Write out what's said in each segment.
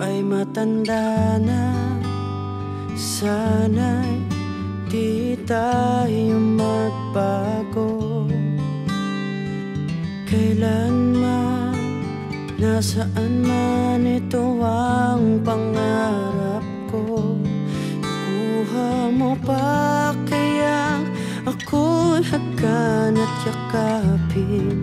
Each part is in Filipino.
ay matanda na, sana'y di tayo magbago. Kailanman, nasaan man, ito ang pangarap ko. Kuha mo pa kaya ako'y hagan at yakapin.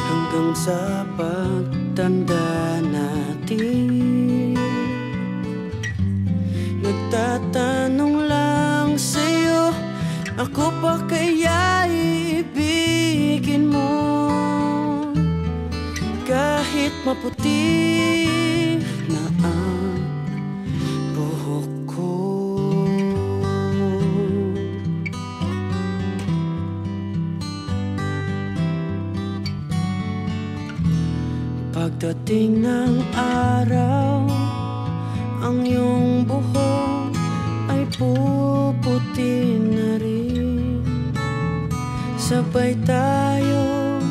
Hanggang sa pagtanda natin, nagtatanong lang sa'yo, ako pa kaya ibigin mo? Kahit maputi na ang buhok ko. Pagdating ng araw, ang iyong buhok ay puputi na rin. Sabay tayo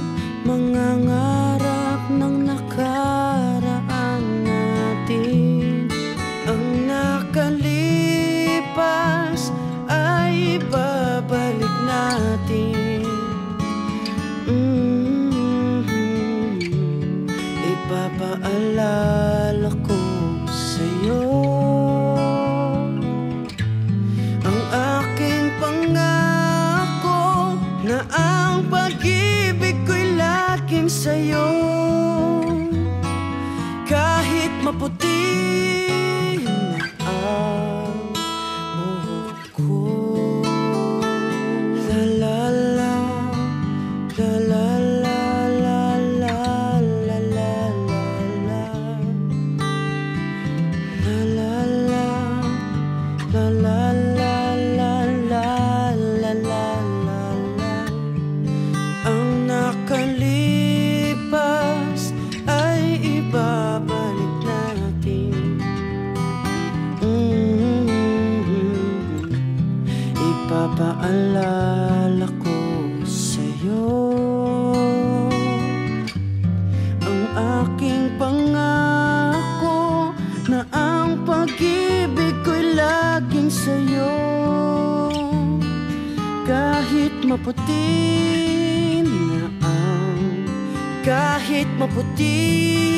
mangangarap ng nakaraan natin. Ang nakalipas ay babalik natin. Ipapaalala ko sa'yo ang aking pangako na ang pag-ibig ko'y laging sa'yo. Kahit maputi na ang buhok ko. La la la, la la la. La la la la la la la la la. Ang nakalipas ay ibabalik natin. Ipapaalala ko sa'yo ang aking pangako na ang pag-ibig ko'y laging sa'yo. Kahit maputi na ang, kahit maputi